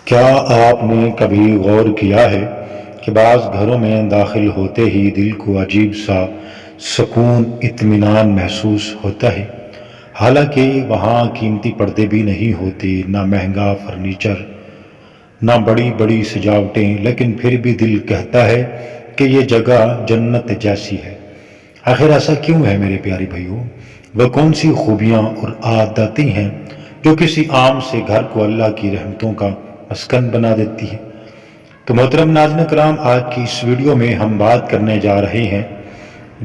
کیا آپ نے کبھی غور کیا ہے کہ بعض گھروں میں داخل ہوتے ہی دل کو عجیب سا سکون اطمینان محسوس ہوتا ہے، حالانکہ وہاں قیمتی پردے بھی نہیں ہوتے، نہ مہنگا فرنیچر، نہ بڑی بڑی سجاوٹیں، لیکن پھر بھی دل کہتا ہے کہ یہ جگہ جنت جیسی ہے۔ آخر ایسا کیوں ہے میرے پیارے بھائیوں؟ وہ کون سی خوبیاں اور عادتیں ہیں جو کسی عام سے گھر کو اللہ کی رحمتوں کا مسکن بنا دیتی ہے؟ تو محترم ناظرین کرام، آج کی اس ویڈیو میں ہم بات کرنے جا رہے ہیں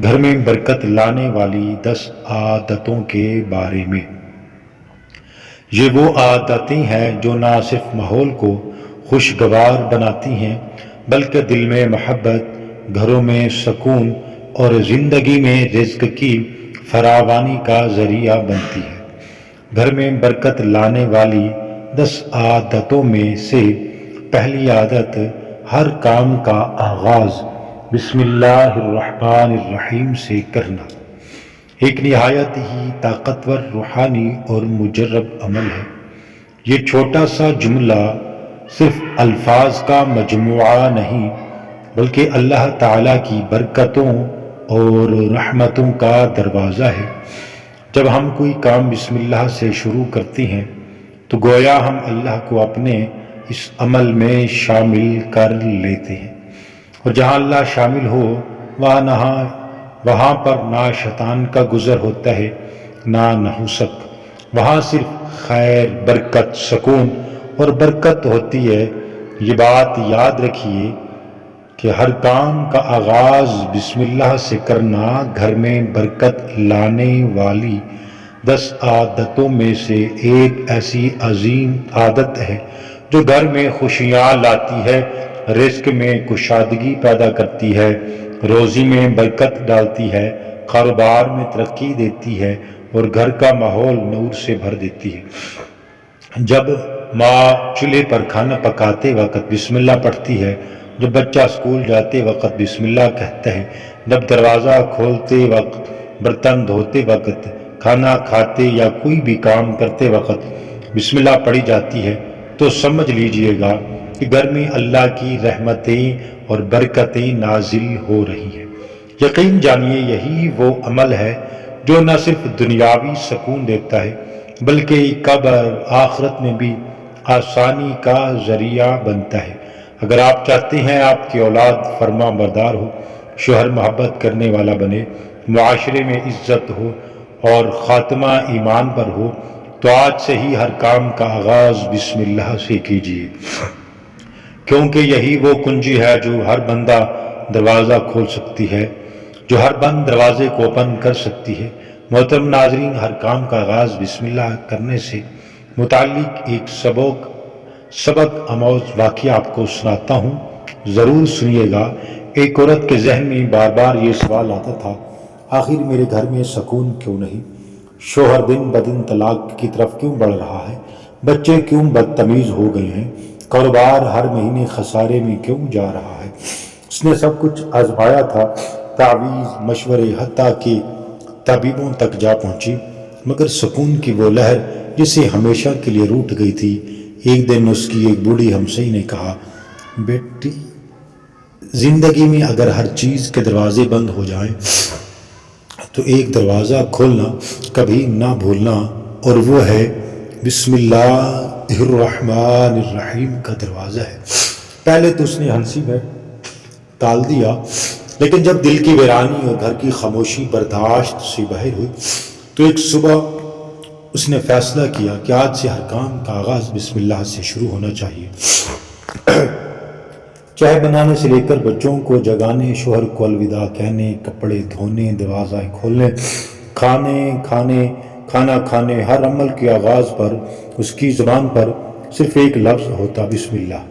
گھر میں برکت لانے والی 10 عادتوں کے بارے میں۔ یہ وہ عادتیں ہیں جو نہ صرف ماحول کو خوشگوار بناتی ہیں بلکہ دل میں محبت، گھروں میں سکون اور زندگی میں رزق کی فراوانی کا ذریعہ بنتی ہے۔ گھر میں برکت لانے والی 10 عادتوں میں سے پہلی عادت، ہر کام کا آغاز بسم اللہ الرحمن الرحیم سے کرنا، ایک نہایت ہی طاقتور روحانی اور مجرب عمل ہے۔ یہ چھوٹا سا جملہ صرف الفاظ کا مجموعہ نہیں بلکہ اللہ تعالیٰ کی برکتوں اور رحمتوں کا دروازہ ہے۔ جب ہم کوئی کام بسم اللہ سے شروع کرتے ہیں تو گویا ہم اللہ کو اپنے اس عمل میں شامل کر لیتے ہیں، اور جہاں اللہ شامل ہو وہاں پر نہ شیطان کا گزر ہوتا ہے نہ نحوست، وہاں صرف خیر، برکت، سکون اور برکت ہوتی ہے۔ یہ بات یاد رکھیے کہ ہر کام کا آغاز بسم اللہ سے کرنا گھر میں برکت لانے والی 10 عادتوں میں سے ایک ایسی عظیم عادت ہے جو گھر میں خوشیاں لاتی ہے، رزق میں کشادگی پیدا کرتی ہے، روزی میں برکت ڈالتی ہے، کاروبار میں ترقی دیتی ہے اور گھر کا ماحول نور سے بھر دیتی ہے۔ جب ماں چولہے پر کھانا پکاتے وقت بسم اللہ پڑھتی ہے، جب بچہ اسکول جاتے وقت بسم اللہ کہتا ہے، جب دروازہ کھولتے وقت، برتن دھوتے وقت، کھانا کھاتے یا کوئی بھی کام کرتے وقت بسم اللہ پڑھی جاتی ہے، تو سمجھ لیجئے گا کہ گھر میں اللہ کی رحمتیں اور برکتیں نازل ہو رہی ہیں۔ یقین جانیے یہی وہ عمل ہے جو نہ صرف دنیاوی سکون دیتا ہے بلکہ قبر آخرت میں بھی آسانی کا ذریعہ بنتا ہے۔ اگر آپ چاہتے ہیں آپ کی اولاد فرما بردار ہو، شوہر محبت کرنے والا بنے، معاشرے میں عزت ہو اور خاتمہ ایمان پر ہو، تو آج سے ہی ہر کام کا آغاز بسم اللہ سے کیجیے، کیونکہ یہی وہ کنجی ہے جو ہر بندہ دروازہ کھول سکتی ہے، جو ہر بند دروازے کو اوپن کر سکتی ہے۔ محترم ناظرین، ہر کام کا آغاز بسم اللہ کرنے سے متعلق ایک سبق آموز واقعہ آپ کو سناتا ہوں، ضرور سنیے گا۔ ایک عورت کے ذہن میں بار بار یہ سوال آتا تھا، آخر میرے گھر میں سکون کیوں نہیں؟ شوہر دن بدن طلاق کی طرف کیوں بڑھ رہا ہے؟ بچے کیوں بدتمیز ہو گئے ہیں؟ کاروبار ہر مہینے خسارے میں کیوں جا رہا ہے؟ اس نے سب کچھ آزمایا تھا، تعویذ، مشورے، حتیٰ کہ طبیبوں تک جا پہنچی، مگر سکون کی وہ لہر جسے ہمیشہ کے لیے روٹھ گئی تھی۔ ایک دن اس کی ایک بوڑھی ہمسائی نے کہا، بیٹی، زندگی میں اگر ہر چیز کے دروازے بند ہو جائیں تو ایک دروازہ کھولنا کبھی نہ بھولنا، اور وہ ہے بسم اللہ الرحمن الرحیم کا دروازہ ہے۔ پہلے تو اس نے ہنسی میں ٹال دیا، لیکن جب دل کی ویرانی اور گھر کی خاموشی برداشت سے باہر ہوئی تو ایک صبح اس نے فیصلہ کیا کہ آج سے ہر کام کا آغاز بسم اللہ سے شروع ہونا چاہیے۔ چائے بنانے سے لے کر بچوں کو جگانے، شوہر کو الوداع کہنے، کپڑے دھونے، دروازہ کھولنے، کھانا کھانے، ہر عمل کے آغاز پر اس کی زبان پر صرف ایک لفظ ہوتا، بسم اللہ۔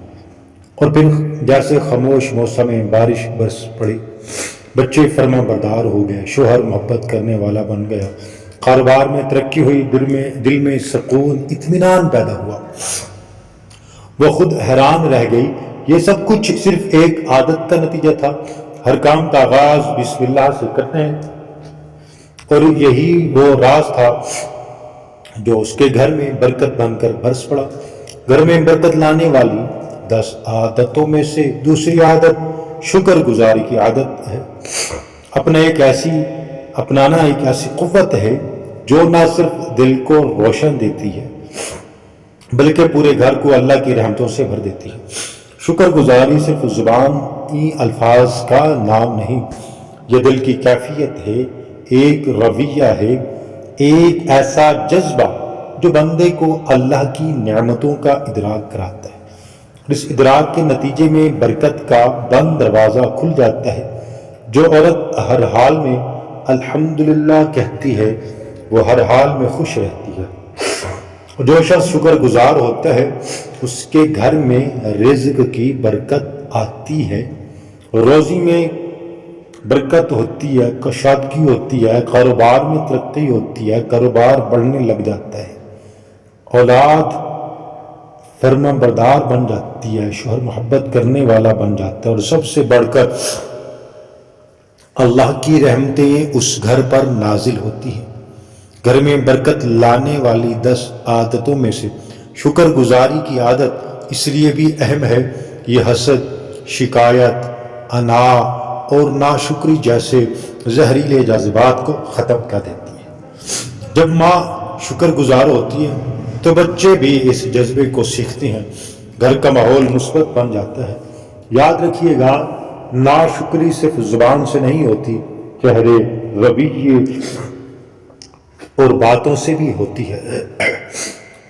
اور پھر جیسے خاموش موسم میں بارش برس پڑی، بچے فرما بردار ہو گئے، شوہر محبت کرنے والا بن گیا، کاروبار میں ترقی ہوئی، دل میں سکون، اطمینان پیدا ہوا۔ وہ خود حیران رہ گئی، یہ سب کچھ صرف ایک عادت کا نتیجہ تھا، ہر کام کا آغاز بسم اللہ سے کرتے ہیں، اور یہی وہ راز تھا جو اس کے گھر میں برکت بن کر برس پڑا۔ گھر میں برکت لانے والی 10 عادتوں میں سے دوسری عادت شکر گزاری کی عادت ہے۔ اپنانا ایک ایسی قوت ہے جو نہ صرف دل کو روشن دیتی ہے بلکہ پورے گھر کو اللہ کی رحمتوں سے بھر دیتی ہے۔ شکر گزاری صرف زبانی الفاظ کا نام نہیں، یہ دل کی کیفیت ہے، ایک رویہ ہے، ایک ایسا جذبہ جو بندے کو اللہ کی نعمتوں کا ادراک کراتا ہے۔ اس ادراک کے نتیجے میں برکت کا بند دروازہ کھل جاتا ہے۔ جو عورت ہر حال میں الحمدللہ کہتی ہے وہ ہر حال میں خوش رہتی ہے۔ جو شخص شکر گزار ہوتا ہے اس کے گھر میں رزق کی برکت آتی ہے، روزی میں برکت ہوتی ہے، کشادگی ہوتی ہے، کاروبار میں ترقی ہوتی ہے، کاروبار بڑھنے لگ جاتا ہے، اولاد فرما بردار بن جاتی ہے، شوہر محبت کرنے والا بن جاتا ہے، اور سب سے بڑھ کر اللہ کی رحمتیں اس گھر پر نازل ہوتی ہیں۔ گھر میں برکت لانے والی 10 عادتوں میں سے شکر گزاری کی عادت اس لیے بھی اہم ہے، یہ حسد، شکایت، انا اور ناشکری جیسے زہریلے جذبات کو ختم کر دیتی ہے۔ جب ماں شکر گزار ہوتی ہے تو بچے بھی اس جذبے کو سیکھتے ہیں، گھر کا ماحول مثبت بن جاتا ہے۔ یاد رکھیے گا، ناشکری صرف زبان سے نہیں ہوتی، چہرے، رویے اور باتوں سے بھی ہوتی ہے،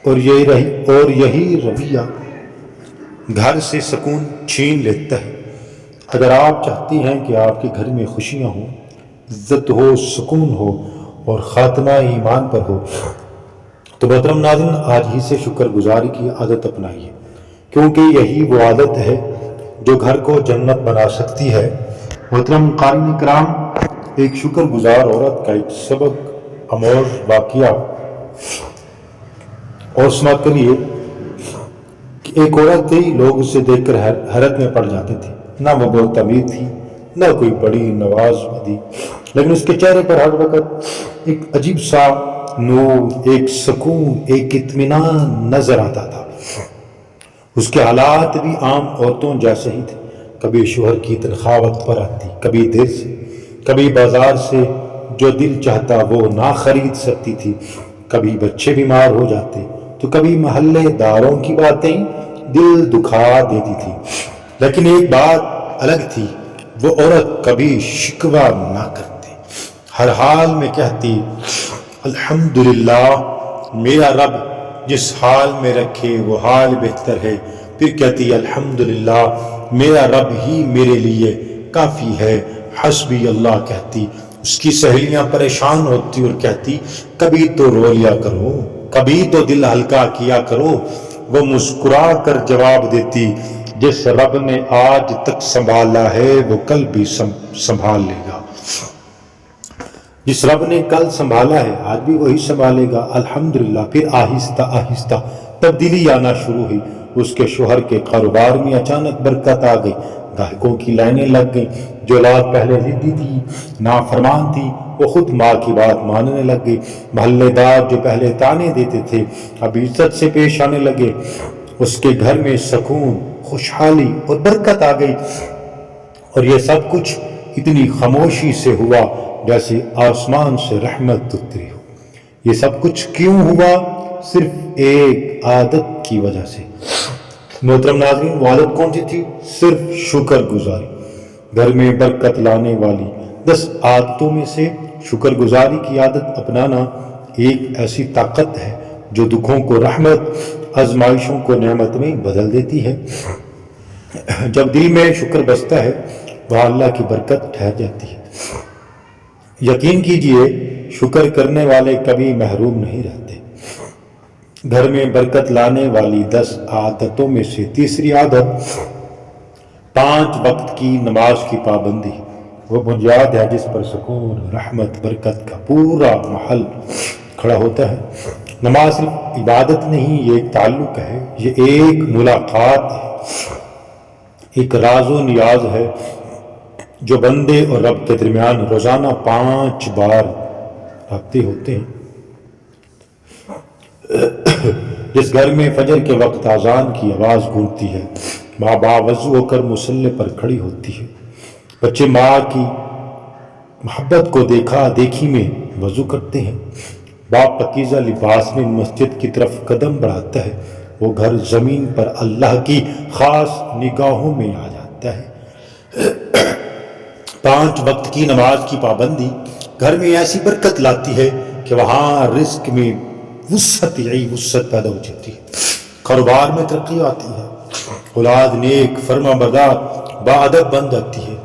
اور یہی رویہ گھر سے سکون چھین لیتا ہے۔ اگر آپ چاہتی ہیں کہ آپ کے گھر میں خوشیاں ہوں، عزت ہو، سکون ہو اور خاتمہ ایمان پر ہو تو محترم ناظرین، آج ہی سے شکر گزاری کی عادت اپنائیے، کیونکہ یہی وہ عادت ہے جو گھر کو جنت بنا سکتی ہے۔ محترم قارئین کرام، ایک شکر گزار عورت کا ایک سبق آموز واقعہ اور سماعت کریے کہ ایک عورت تھی، لوگ اسے دیکھ کر حیرت میں پڑ جاتے تھے، نہ وہ بہت امیر تھی نہ کوئی بڑی نوازی، لیکن اس کے چہرے پر ہر وقت ایک عجیب سا نور، ایک سکون، ایک اطمینان نظر آتا تھا۔ اس کے حالات بھی عام عورتوں جیسے ہی تھے، کبھی شوہر کی تنخواہ وقت پر آتی، کبھی دیر سے، کبھی بازار سے جو دل چاہتا وہ نہ خرید سکتی تھی، کبھی بچے بیمار ہو جاتے تو کبھی محلے داروں کی باتیں دل دکھا دیتی تھی۔ لیکن ایک بات الگ تھی، وہ عورت کبھی شکوہ نہ کرتی، ہر حال میں کہتی الحمدللہ، میرا رب جس حال میں رکھے وہ حال بہتر ہے۔ پھر کہتی الحمدللہ، میرا رب ہی میرے لیے کافی ہے، حسبی اللہ کہتی۔ اس کی سہیلیاں پریشان ہوتی اور کہتی کبھی تو رو لیا کرو، کبھی تو دل ہلکا کیا کرو۔ وہ مسکرا کر جواب دیتی جس رب نے آج تک سنبھالا ہے وہ کل بھی سنبھال لے گا، جس رب نے کل سنبھالا ہے آج بھی وہی سنبھالے گا، الحمدللہ۔ پھر آہستہ آہستہ تبدیلی آنا شروع ہوئی، اس کے شوہر کے کاروبار میں اچانک برکت آ گئی، گاہکوں کی لائنیں لگ گئیں۔ جو اولاد پہلے ضدی تھی، نافرمان تھی، وہ خود ماں کی بات ماننے لگ گئی۔ محلے دار جو پہلے طعنے دیتے تھے اب عزت سے پیش آنے لگے۔ اس کے گھر میں سکون، خوشحالی اور برکت آ گئی، اور یہ سب کچھ اتنی خاموشی سے ہوا جیسے آسمان سے رحمت اتری ہو۔ یہ سب کچھ کیوں ہوا؟ صرف ایک عادت کی وجہ سے۔ محترم ناظرین، وہ عادت کون سی تھی؟ صرف شکر گزاری۔ گھر میں برکت لانے والی 10 عادتوں میں سے شکر گزاری کی عادت اپنانا ایک ایسی طاقت ہے جو دکھوں کو رحمت، آزمائشوں کو نعمت میں بدل دیتی ہے۔ جب دل میں شکر بستا ہے وہاں اللہ کی برکت ٹھہر جاتی ہے۔ یقین کیجئے، شکر کرنے والے کبھی محروم نہیں رہتے۔ گھر میں برکت لانے والی 10 عادتوں میں سے تیسری عادت 5 وقت کی نماز کی پابندی، وہ بنیاد ہے جس پر سکون، رحمت، برکت کا پورا محل کھڑا ہوتا ہے۔ نماز صرف عبادت نہیں، یہ ایک تعلق ہے، یہ ایک ملاقات ہے، ایک راز و نیاز ہے جو بندے اور رب کے درمیان روزانہ 5 بار رابطے ہوتے ہیں۔ جس گھر میں فجر کے وقت اذان کی آواز گونجتی ہے، ماں باوضو ہو کر مصلی پر کھڑی ہوتی ہے، بچے ماں کی محبت کو دیکھا دیکھی میں وضو کرتے ہیں، باپ پاکیزہ لباس میں مسجد کی طرف قدم بڑھاتا ہے، وہ گھر زمین پر اللہ کی خاص نگاہوں میں آ جاتا ہے۔ 5 وقت کی نماز کی پابندی گھر میں ایسی برکت لاتی ہے کہ وہاں رزق میں وسعت پیدا ہو جاتی ہے، کاروبار میں ترقی آتی ہے، اولاد نیک فرما بردار باادب بن جاتی ہے،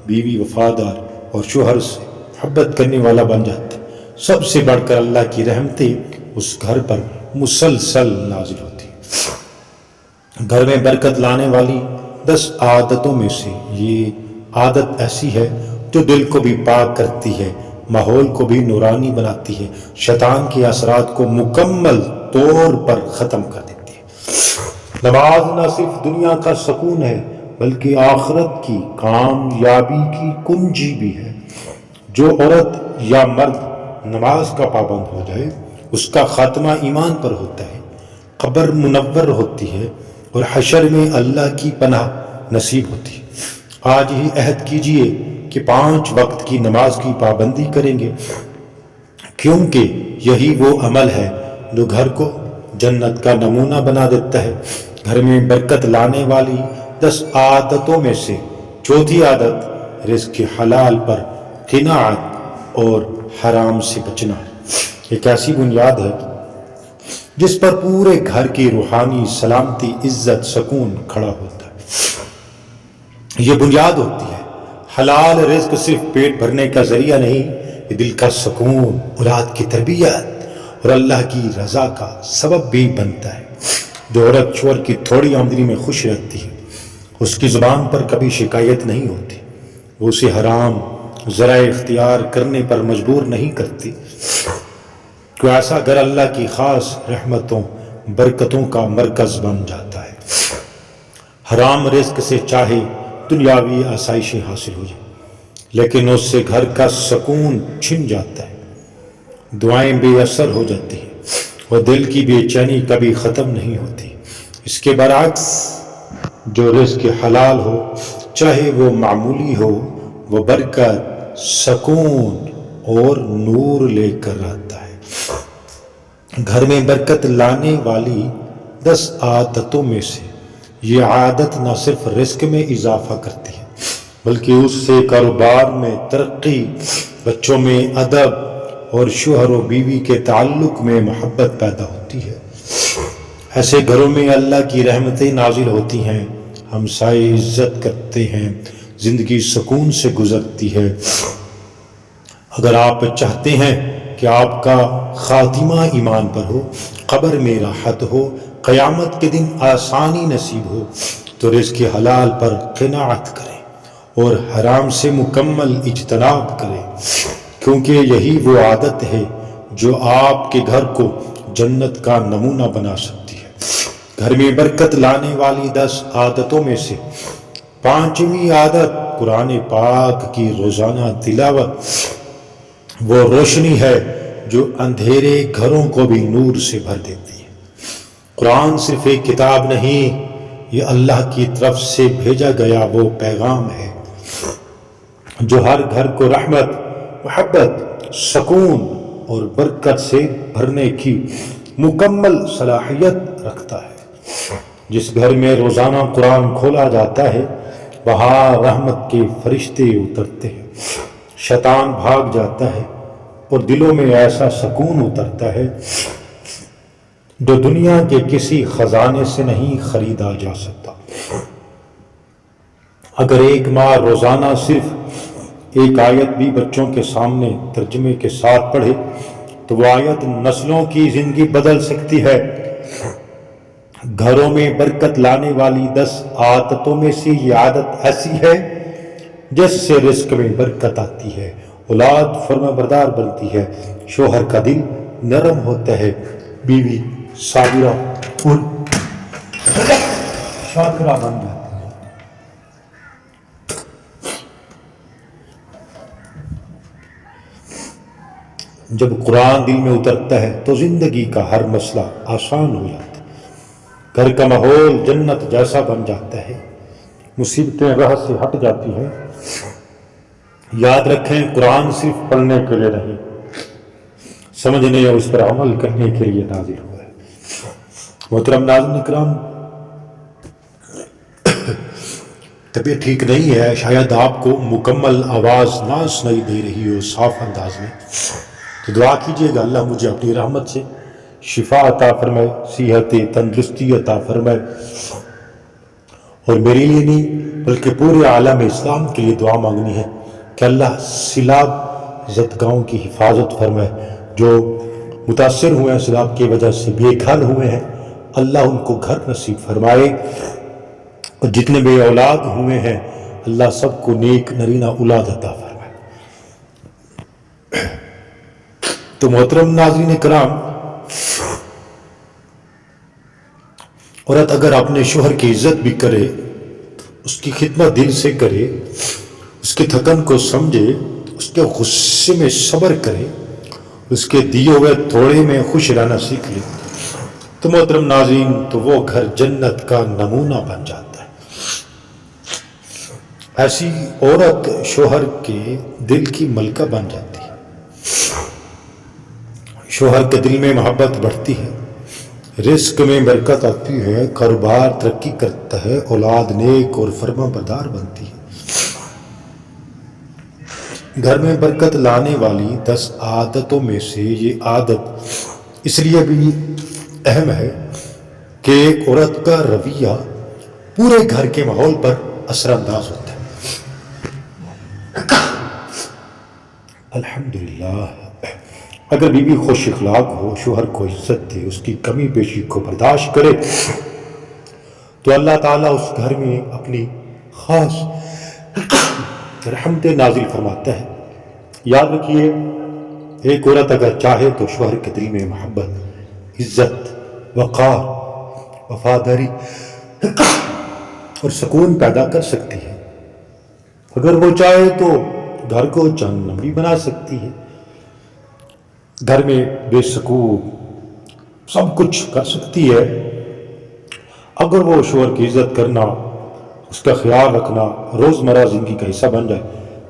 بیوی وفادار اور شوہر سے محبت کرنے والا بن جاتا ہے۔ سب سے بڑھ کر اللہ کی رحمتیں اس گھر پر مسلسل نازل ہوتی ہیں۔ گھر میں برکت لانے والی 10 عادتوں میں سے یہ عادت ایسی ہے جو دل کو بھی پاک کرتی ہے، ماحول کو بھی نورانی بناتی ہے، شیطان کے اثرات کو مکمل طور پر ختم کر دیتی ہے۔ نماز نہ صرف دنیا کا سکون ہے بلکہ آخرت کی کامیابی کی کنجی بھی ہے۔ جو عورت یا مرد نماز کا پابند ہو جائے اس کا خاتمہ ایمان پر ہوتا ہے، قبر منور ہوتی ہے اور حشر میں اللہ کی پناہ نصیب ہوتی ہے۔ آج ہی عہد کیجئے کہ 5 وقت کی نماز کی پابندی کریں گے، کیونکہ یہی وہ عمل ہے جو گھر کو جنت کا نمونہ بنا دیتا ہے۔ گھر میں برکت لانے والی 10 عادتوں میں سے چوتھی عادت رزق حلال پر قناعت اور حرام سے بچنا ہے۔ ایک ایسی بنیاد ہے جس پر پورے گھر کی روحانی سلامتی، عزت، سکون کھڑا ہوتا ہے۔ یہ بنیاد ہوتی ہے حلال رزق صرف پیٹ بھرنے کا ذریعہ نہیں، یہ دل کا سکون، اولاد کی تربیت اور اللہ کی رضا کا سبب بھی بنتا ہے۔ جو عورت شوہر کی تھوڑی آمدنی میں خوش رہتی ہے اس کی زبان پر کبھی شکایت نہیں ہوتی، وہ اسے حرام ذرائع اختیار کرنے پر مجبور نہیں کرتی۔ کوئی ایسا گھر اللہ کی خاص رحمتوں برکتوں کا مرکز بن جاتا ہے۔ حرام رزق سے چاہے دنیاوی آسائشیں حاصل ہو جائیں لیکن اس سے گھر کا سکون چھن جاتا ہے، دعائیں بے اثر ہو جاتی ہیں اور دل کی بے چینی کبھی ختم نہیں ہوتی۔ اس کے برعکس جو رزق حلال ہو چاہے وہ معمولی ہو، وہ برکت، سکون اور نور لے کر آتا ہے۔ گھر میں برکت لانے والی 10 عادتوں میں سے یہ عادت نہ صرف رزق میں اضافہ کرتی ہے بلکہ اس سے کاروبار میں ترقی، بچوں میں ادب اور شوہر و بیوی کے تعلق میں محبت پیدا ہوتی ہے۔ ایسے گھروں میں اللہ کی رحمتیں نازل ہوتی ہیں، ہمسائے عزت کرتے ہیں، زندگی سکون سے گزرتی ہے۔ اگر آپ چاہتے ہیں کہ آپ کا خاتمہ ایمان پر ہو، قبر میں راحت ہو، قیامت کے دن آسانی نصیب ہو تو رزق حلال پر قناعت کریں اور حرام سے مکمل اجتناب کریں، کیونکہ یہی وہ عادت ہے جو آپ کے گھر کو جنت کا نمونہ بنا سکتی ہے۔ گھر میں برکت لانے والی 10 عادتوں میں سے 5ویں عادت قرآن پاک کی روزانہ تلاوت۔ وہ روشنی ہے جو اندھیرے گھروں کو بھی نور سے بھر دیتی ہے۔ قرآن صرف ایک کتاب نہیں، یہ اللہ کی طرف سے بھیجا گیا وہ پیغام ہے جو ہر گھر کو رحمت، محبت، سکون اور برکت سے بھرنے کی مکمل صلاحیت رکھتا ہے۔ جس گھر میں روزانہ قرآن کھولا جاتا ہے وہاں رحمت کے فرشتے اترتے ہیں، شیطان بھاگ جاتا ہے اور دلوں میں ایسا سکون اترتا ہے جو دنیا کے کسی خزانے سے نہیں خریدا جا سکتا۔ اگر ایک ماں روزانہ صرف ایک آیت بھی بچوں کے سامنے ترجمے کے ساتھ پڑھے تو وہ آیت نسلوں کی زندگی بدل سکتی ہے۔ گھروں میں برکت لانے والی 10 عادتوں میں سے یہ عادت ایسی ہے جس سے رزق میں برکت آتی ہے، اولاد فرما بردار بنتی ہے، شوہر کا دل نرم ہوتا ہے، بیوی صابرہ اور شاکرہ بن جاتی ہے۔ جب قرآن دل میں اترتا ہے تو زندگی کا ہر مسئلہ آسان ہو جاتا ہے۔ گھر کا ماحول جنت جیسا بن جاتا ہے، مصیبتیں راہ سے ہٹ جاتی ہیں۔ یاد رکھیں قرآن صرف پڑھنے کے لیے نہیں، سمجھنے اور اس پر عمل کرنے کے لیے نازل ہوا ہے۔ محترم ناظرین کرام، طبیعت ٹھیک نہیں ہے، شاید آپ کو مکمل آواز نہ سنائی دے رہی ہو صاف انداز میں، تو دعا کیجیے گا اللہ مجھے اپنی رحمت سے شفا عطا فرمائے، صحت تندرستی عطا فرمائے، اور میرے لیے نہیں بلکہ پورے عالم اسلام کے لیے دعا مانگنی ہے کہ اللہ سیلاب زدگاؤں کی حفاظت فرمائے، جو متاثر ہوئے ہیں سیلاب کی وجہ سے بے گھر ہوئے ہیں، اللہ ان کو گھر نصیب فرمائے، اور جتنے بے اولاد ہوئے ہیں اللہ سب کو نیک نرینہ اولاد عطا فرمائے۔ تو محترم ناظرین کرام، عورت اگر اپنے شوہر کی عزت بھی کرے، اس کی خدمت دل سے کرے، اس کے تھکن کو سمجھے، اس کے غصے میں صبر کرے، اس کے دیے ہوئے تھوڑے میں خوش رہنا سیکھ لے، تو محترم ناظرین تو وہ گھر جنت کا نمونہ بن جاتا ہے۔ ایسی عورت شوہر کے دل کی ملکہ بن جاتی ہے، شوہر کے دل میں محبت بڑھتی ہے، رزق میں برکت آتی ہے، کاروبار ترقی کرتا ہے، اولاد نیک اور فرما بردار بنتی ہے۔ گھر میں برکت لانے والی 10 عادتوں میں سے یہ عادت اس لیے بھی اہم ہے کہ ایک عورت کا رویہ پورے گھر کے ماحول پر اثر انداز ہوتا ہے۔ الحمدللہ، اگر بیوی خوش اخلاق ہو، شوہر کو عزت دے، اس کی کمی بیشی کو برداشت کرے، تو اللہ تعالیٰ اس گھر میں اپنی خاص رحمت نازل فرماتا ہے۔ یاد رکھیے، ایک عورت اگر چاہے تو شوہر کے دل میں محبت، عزت، وقار، وفاداری اور سکون پیدا کر سکتی ہے۔ اگر وہ چاہے تو گھر کو جہنم بھی بنا سکتی ہے، گھر میں بے سکون سب کچھ کر سکتی ہے۔ اگر وہ شوہر کی عزت کرنا، اس کا خیال رکھنا روزمرہ زندگی کا حصہ بن جائے،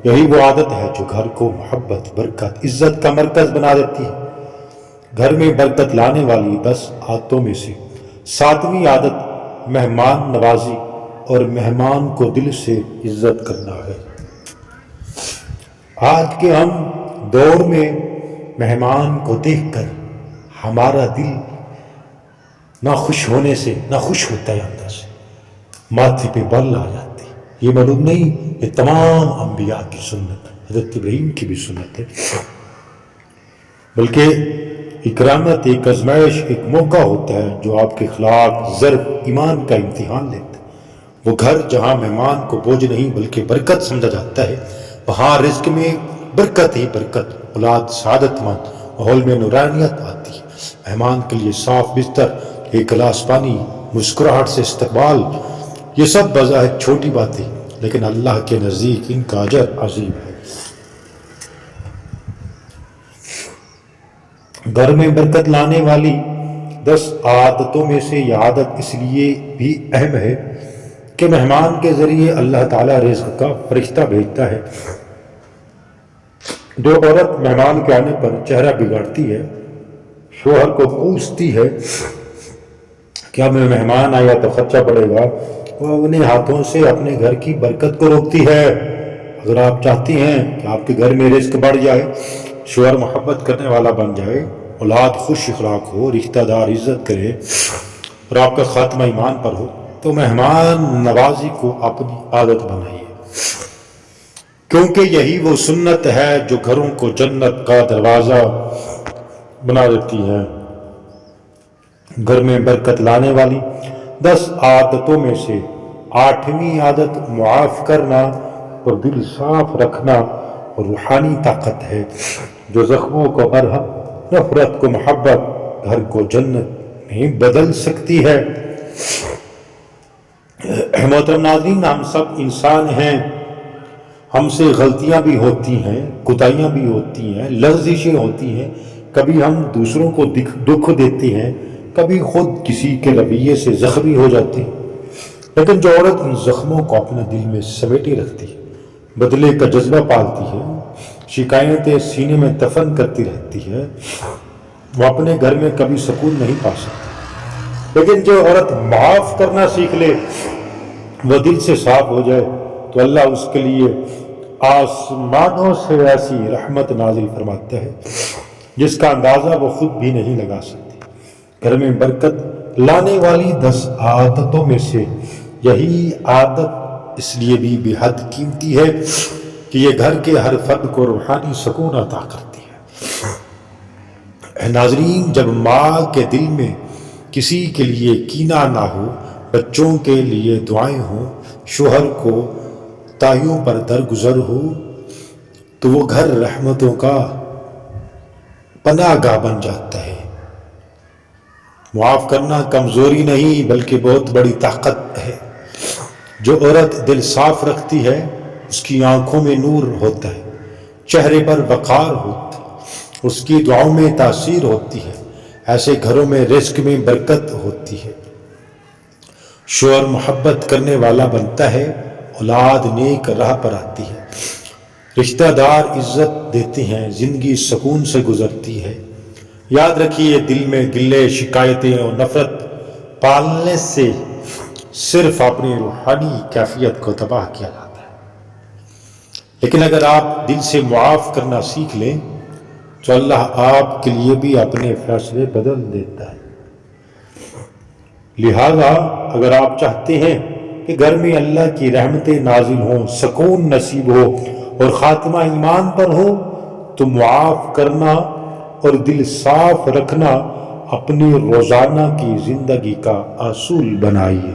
یہی وہ عادت ہے جو گھر کو محبت، برکت، عزت کا مرکز بنا دیتی ہے۔ گھر میں برکت لانے والی 10 عادتوں میں سے 7ویں عادت مہمان نوازی اور مہمان کو دل سے عزت کرنا ہے۔ آج کے ہم دور میں مہمان کو دیکھ کر ہمارا دل نہ خوش ہونے سے نہ خوش ہوتا ہے، اندر سے ماتھے پہ بل آ جاتے۔ یہ معلوم نہیں، یہ تمام انبیاء کی سنت، حضرت ابراہیم کی بھی سنت ہے، بلکہ اکرامت ایک آزمائش، ایک موقع ہوتا ہے جو آپ کے اخلاق، ظرف، ایمان کا امتحان لیتا ہے۔ وہ گھر جہاں مہمان کو بوجھ نہیں بلکہ برکت سمجھا جاتا ہے، وہاں رزق میں برکت ہی برکت، اولاد سعادت مند، ماحول میں نورانیت آتی ہے۔ مہمان کے لیے صاف بستر، ایک گلاس پانی، مسکراہٹ سے استقبال، یہ سب بظاہر چھوٹی باتیں، لیکن اللہ کے نزدیک ان کا اجر عظیم ہے۔ گھر میں برکت لانے والی 10 عادتوں میں سے یہ عادت اس لیے بھی اہم ہے کہ مہمان کے ذریعے اللہ تعالیٰ رزق کا فرشتہ بھیجتا ہے۔ جو عورت مہمان کے آنے پر چہرہ بگاڑتی ہے، شوہر کو کوستی ہے کہ اب مہمان آیا تو خرچہ پڑے گا، وہ اپنے ہاتھوں سے اپنے گھر کی برکت کو روکتی ہے۔ اگر آپ چاہتی ہیں کہ آپ کے گھر میں رزق بڑھ جائے، شوہر محبت کرنے والا بن جائے، اولاد خوش اخلاق ہو، رشتہ دار عزت کرے اور آپ کا خاتمہ ایمان پر ہو، تو مہمان نوازی کو اپنی عادت بنائیے، کیونکہ یہی وہ سنت ہے جو گھروں کو جنت کا دروازہ بنا دیتی ہے۔ گھر میں برکت لانے والی 10 عادتوں میں سے 8ویں عادت معاف کرنا اور دل صاف رکھنا اور روحانی طاقت ہے، جو زخموں کو مرہم، نفرت کو محبت، گھر کو جنت میں بدل سکتی ہے۔ محترم ناظرین، ہم سب انسان ہیں، ہم سے غلطیاں بھی ہوتی ہیں، کوتاہیاں بھی ہوتی ہیں، لغزشیں ہوتی ہیں، کبھی ہم دوسروں کو دکھ دیتے ہیں، کبھی خود کسی کے رویے سے زخمی ہو جاتی ہے، لیکن جو عورت ان زخموں کو اپنے دل میں سمیٹے رکھتی ہے، بدلے کا جذبہ پالتی ہے، شکایتیں سینے میں دفن کرتی رہتی ہے، وہ اپنے گھر میں کبھی سکون نہیں پا سکتی۔ لیکن جو عورت معاف کرنا سیکھ لے، وہ دل سے صاف ہو جائے، تو اللہ اس کے لیے آسمانوں سے ایسی رحمت نازل فرماتا ہے جس کا اندازہ وہ خود بھی نہیں لگا سکتی۔ گھر میں برکت لانے والی 10 عادتوں میں سے یہی عادت اس لیے بھی بے حد قیمتی ہے کہ یہ گھر کے ہر فرد کو روحانی سکون عطا کرتی ہے۔ ناظرین، جب ماں کے دل میں کسی کے لیے کینہ نہ ہو، بچوں کے لیے دعائیں ہوں، شوہر کو تائیوں پر درگزر ہو، تو وہ گھر رحمتوں کا پناہ گاہ بن جاتا ہے۔ معاف کرنا کمزوری نہیں بلکہ بہت بڑی طاقت ہے۔ جو عورت دل صاف رکھتی ہے اس کی آنکھوں میں نور ہوتا ہے، چہرے پر وقار ہوتا ہے، اس کی دعاؤں میں تاثیر ہوتی ہے۔ ایسے گھروں میں رزق میں برکت ہوتی ہے، شوہر محبت کرنے والا بنتا ہے، اولاد نیک راہ پر آتی ہے، رشتہ دار عزت دیتے ہیں، زندگی سکون سے گزرتی ہے۔ یاد رکھیے، دل میں گلے، شکایتیں اور نفرت پالنے سے صرف اپنی روحانی کیفیت کو تباہ کیا جاتا ہے۔ لیکن اگر آپ دل سے معاف کرنا سیکھ لیں تو اللہ آپ کے لیے بھی اپنے فیصلے بدل دیتا ہے۔ لہذا اگر آپ چاہتے ہیں کہ گھر میں اللہ کی رحمتیں نازل ہوں، سکون نصیب ہو اور خاتمہ ایمان پر ہو، تو معاف کرنا اور دل صاف رکھنا اپنی روزانہ کی زندگی کا اصول بنائیے۔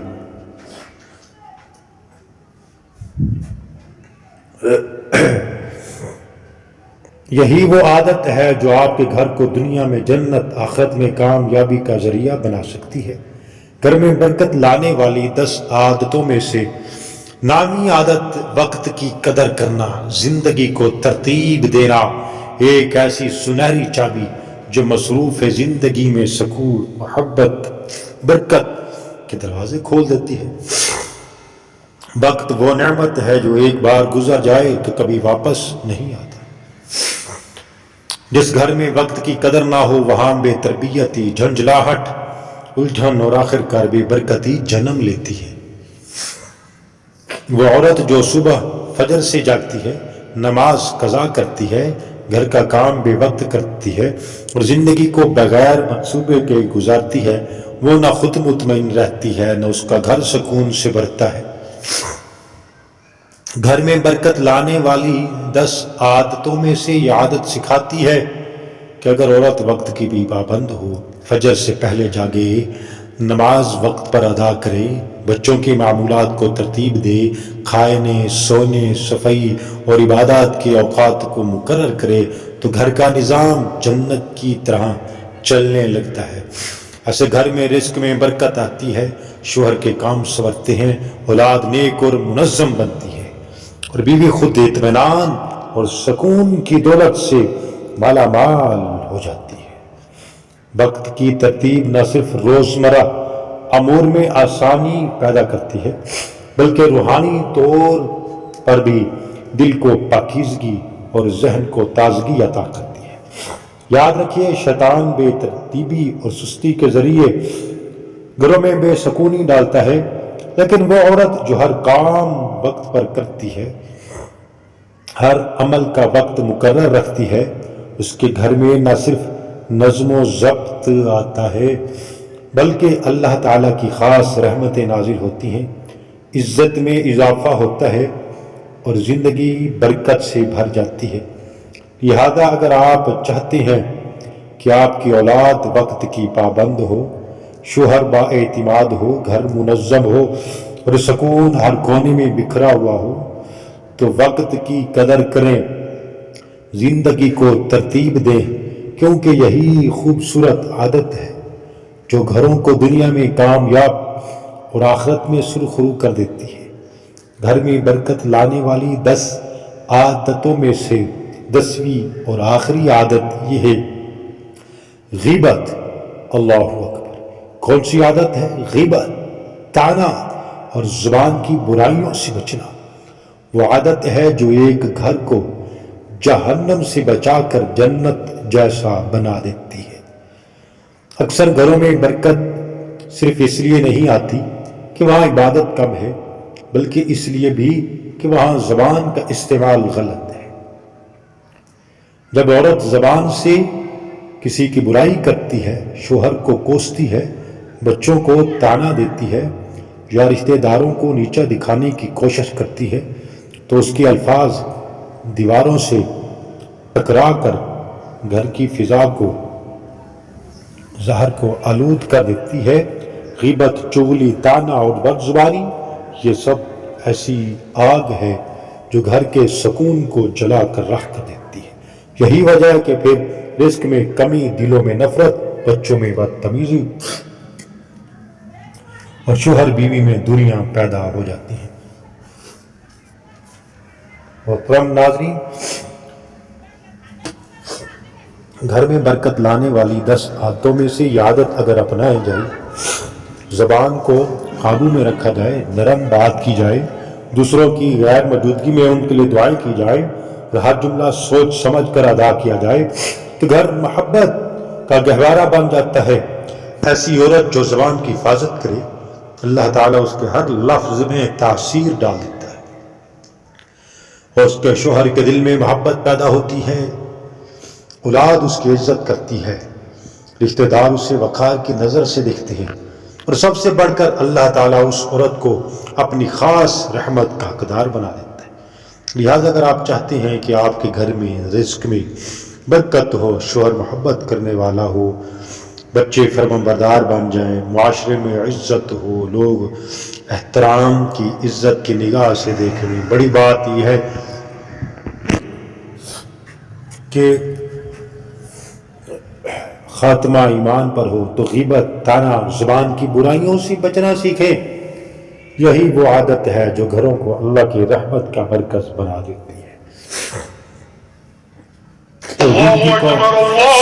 یہی وہ عادت ہے جو آپ کے گھر کو دنیا میں جنت، آخرت میں کامیابی کا ذریعہ بنا سکتی ہے۔ گھر میں برکت لانے والی 10 عادتوں میں سے نامی عادت وقت کی قدر کرنا، زندگی کو ترتیب دینا، ایک ایسی سنہری چابی جو مصروف زندگی میں سکون، محبت، برکت کے دروازے کھول دیتی ہے۔ وقت وہ نعمت ہے جو ایک بار گزر جائے تو کبھی واپس نہیں آتا۔ جس گھر میں وقت کی قدر نہ ہو وہاں بے تربیتی، جھنجھلاہٹ، الجھن اور آخرکار بے برکتی جنم لیتی ہے۔ وہ عورت جو صبح فجر سے جاگتی ہے، نماز قضا کرتی ہے، گھر کا کام بے وقت کرتی ہے اور زندگی کو بغیر منصوبے کے گزارتی ہے، وہ نہ خود مطمئن رہتی ہے نہ اس کا گھر سکون سے بھرتا ہے۔ گھر میں برکت لانے والی 10 عادتوں میں سے یہ عادت سکھاتی ہے کہ اگر عورت وقت کی بھی پابند ہو، فجر سے پہلے جاگے، نماز وقت پر ادا کرے، بچوں کے معمولات کو ترتیب دے، کھانے، سونے، صفائی اور عبادات کے اوقات کو مقرر کرے، تو گھر کا نظام جنت کی طرح چلنے لگتا ہے۔ ایسے گھر میں رزق میں برکت آتی ہے، شوہر کے کام سنورتے ہیں، اولاد نیک اور منظم بنتی ہے اور بیوی خود اطمینان اور سکون کی دولت سے مالا مال ہو جاتی ہے۔ وقت کی ترتیب نہ صرف روزمرہ امور میں آسانی پیدا کرتی ہے بلکہ روحانی طور پر بھی دل کو پاکیزگی اور ذہن کو تازگی عطا کرتی ہے۔ یاد رکھیے، شیطان بے ترتیبی اور سستی کے ذریعے گھروں میں بے سکونی ڈالتا ہے، لیکن وہ عورت جو ہر کام وقت پر کرتی ہے، ہر عمل کا وقت مقرر رکھتی ہے، اس کے گھر میں نہ صرف نظم و ضبط آتا ہے بلکہ اللہ تعالیٰ کی خاص رحمتیں نازل ہوتی ہیں، عزت میں اضافہ ہوتا ہے اور زندگی برکت سے بھر جاتی ہے۔ لہذا اگر آپ چاہتے ہیں کہ آپ کی اولاد وقت کی پابند ہو، شوہر با اعتماد ہو، گھر منظم ہو اور سکون ہر کونے میں بکھرا ہوا ہو، تو وقت کی قدر کریں، زندگی کو ترتیب دیں، کیونکہ یہی خوبصورت عادت ہے جو گھروں کو دنیا میں کامیاب اور آخرت میں سرخرو کر دیتی ہے۔ گھر میں برکت لانے والی 10 عادتوں میں سے 10ویں اور آخری عادت یہ ہے غیبت۔ اللہ اکبر۔ کون سی عادت ہے؟ غیبت، طعنہ اور زبان کی برائیوں سے بچنا۔ وہ عادت ہے جو ایک گھر کو جہنم سے بچا کر جنت جیسا بنا دیتی ہے۔ اکثر گھروں میں برکت صرف اس لیے نہیں آتی کہ وہاں عبادت کم ہے، بلکہ اس لیے بھی کہ وہاں زبان کا استعمال غلط ہے۔ جب عورت زبان سے کسی کی برائی کرتی ہے، شوہر کو کوستی ہے، بچوں کو طعنہ دیتی ہے یا رشتہ داروں کو نیچا دکھانے کی کوشش کرتی ہے، تو اس کے الفاظ دیواروں سے ٹکرا کر گھر کی فضا کو، زہر کو آلود کر دیتی ہے۔ غیبت، چغلی، طعنہ اور بد زبانی یہ سب ایسی آگ ہے جو گھر کے سکون کو جلا کر راکھ کر دیتی ہے۔ یہی وجہ ہے کہ پھر رزق میں کمی، دلوں میں نفرت، بچوں میں بدتمیزی اور شوہر بیوی میں دوریاں پیدا ہو جاتی ہیں۔ محترم ناظرین، گھر میں برکت لانے والی 10 عادتوں میں سے یہ عادت اگر اپنائی جائے، زبان کو قابو میں رکھا جائے، نرم بات کی جائے، دوسروں کی غیر موجودگی میں ان کے لیے دعائیں کی جائے، ہر جملہ سوچ سمجھ کر ادا کیا جائے، تو گھر محبت کا گہوارہ بن جاتا ہے۔ ایسی عورت جو زبان کی حفاظت کرے، اللہ تعالیٰ اس کے ہر لفظ میں تاثیر ڈال دیتا ہے اور اس کے شوہر کے دل میں محبت پیدا ہوتی ہے، اولاد اس کی عزت کرتی ہے، رشتہ دار اسے وقار کی نظر سے دیکھتے ہیں، اور سب سے بڑھ کر اللہ تعالیٰ اس عورت کو اپنی خاص رحمت کا حقدار بنا دیتا ہے۔ لہٰذا اگر آپ چاہتے ہیں کہ آپ کے گھر میں رزق میں برکت ہو، شوہر محبت کرنے والا ہو، بچے فرمانبردار بن جائیں، معاشرے میں عزت ہو، لوگ احترام کی، عزت کی نگاہ سے دیکھیں، بڑی بات یہ ہے کہ خاتمہ ایمان پر ہو، تو غیبت، طعنہ، زبان کی برائیوں سے بچنا سیکھیں۔ یہی وہ عادت ہے جو گھروں کو اللہ کی رحمت کا مرکز بنا دیتی ہے۔ زندگی کو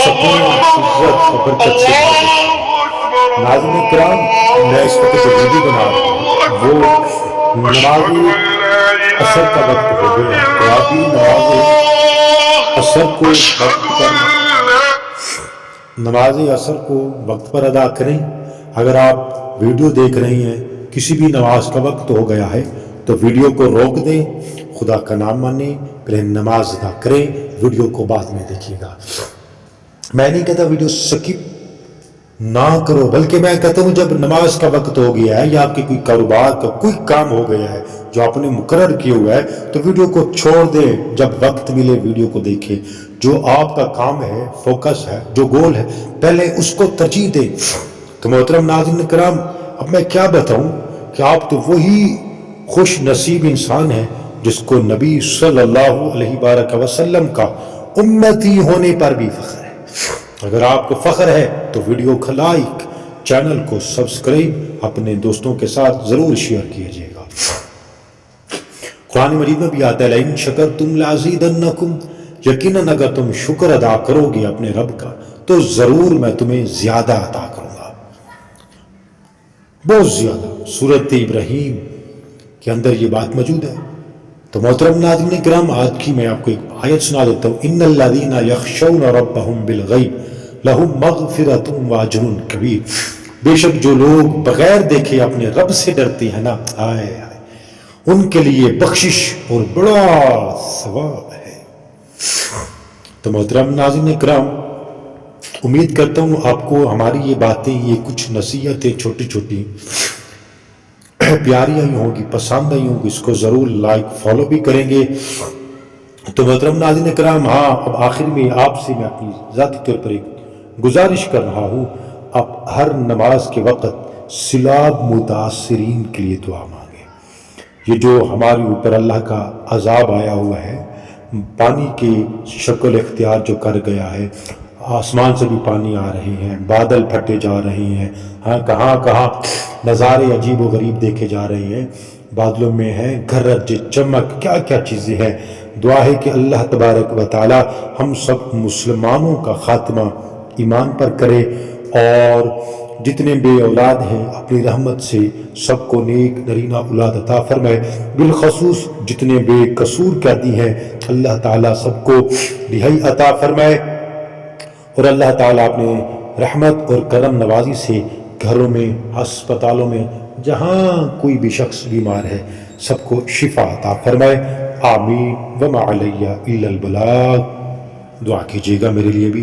سکون، عزت اور برکت سے بھر دیتی ہے۔ ناظرین کرام، میں اس وقت جو ویڈیو بنا رہا ہوں وہ نماز عصر کا وقت ہو گیا، تو آپ بھی نماز عصر کو وقت پر ادا کریں۔ اگر آپ ویڈیو دیکھ رہے ہیں، کسی بھی نماز کا وقت ہو گیا ہے تو ویڈیو کو روک دیں، خدا کا نام مانیں، پھر نماز ادا کریں، ویڈیو کو بعد میں دیکھیے گا۔ میں نہیں کہتا ویڈیو سکپ نہ کرو، بلکہ میں کہتا ہوں جب نماز کا وقت ہو گیا ہے یا آپ کے کوئی کاروبار کا کوئی کام ہو گیا ہے جو آپ نے مقرر کیا ہوا ہے، تو ویڈیو کو چھوڑ دیں، جب وقت ملے ویڈیو کو دیکھیں۔ جو آپ کا کام ہے، فوکس ہے، جو گول ہے، پہلے اس کو ترجیح دیں۔ تو محترم ناظرین کرام، اب میں کیا بتاؤں کہ آپ تو وہی خوش نصیب انسان ہیں جس کو نبی صلی اللہ علیہ وآلہ وسلم کا امتی ہونے پر بھی فخر ہے۔ اگر آپ کو فخر ہے تو ویڈیو کو لائک، چینل کو سبسکرائب اپنے دوستوں کے ساتھ ضرور شیئر کیجیے گا۔ قرآن مجید میں بھی آتا ہے لَإِن شَكَرْتُمْ لَأَزِيدَنَّكُمْ، یقیناً اگر تم شکر ادا کرو گے اپنے رب کا تو ضرور میں تمہیں زیادہ عطا کروں گا، بہت زیادہ۔ سورۃ ابراہیم کے اندر یہ بات موجود ہے۔ تو محترم ناظرین کرام، آج کی میں آپ کو ایک آیت سنا دیتا ہوں۔ ان الذین یخشون ربهم بالغیب لہم مغفرۃ واجر کبیر، بے شک جو لوگ بغیر دیکھے اپنے رب سے ڈرتے ہیں نا، آئے ان کے لیے بخشش اور بڑا ثواب ہے۔ تو محترم ناظرین کرام، امید کرتا ہوں آپ کو ہماری یہ باتیں، یہ کچھ نصیحتیں چھوٹی چھوٹی پیاری آئی ہوں گی، پسند آئی ہوں گی، اس کو ضرور لائک فالو بھی کریں گے۔ تو محترم ناظرین کرام، ہاں اب آخر میں آپ سے میں اپنی ذاتی طور پر ایک گزارش کر رہا ہوں، آپ ہر نماز کے وقت سیلاب متاثرین کے لیے دعا مانگیں۔ یہ جو ہمارے اوپر اللہ کا عذاب آیا ہوا ہے، پانی کی شکل اختیار جو کر گیا ہے، آسمان سے بھی پانی آ رہے ہیں، بادل پھٹے جا رہے ہیں، ہاں کہاں کہاں نظارے عجیب و غریب دیکھے جا رہے ہیں، بادلوں میں ہے گرج چمک، کیا کیا چیزیں ہیں۔ دعا ہے کہ اللہ تبارک و تعالی ہم سب مسلمانوں کا خاتمہ ایمان پر کرے، اور جتنے بے اولاد ہیں اپنی رحمت سے سب کو نیک نرینہ اولاد عطا فرمائے، بالخصوص جتنے بے قصور قیدی ہیں اللہ تعالیٰ سب کو رہائی عطا فرمائے، اور اللہ تعالیٰ اپنے رحمت اور کرم نوازی سے گھروں میں، ہسپتالوں میں، جہاں کوئی بھی شخص بیمار ہے سب کو شفا عطا فرمائے، آمین۔ وما علیہ الا البلاغ۔ دعا کیجیے گا میرے لیے بھی۔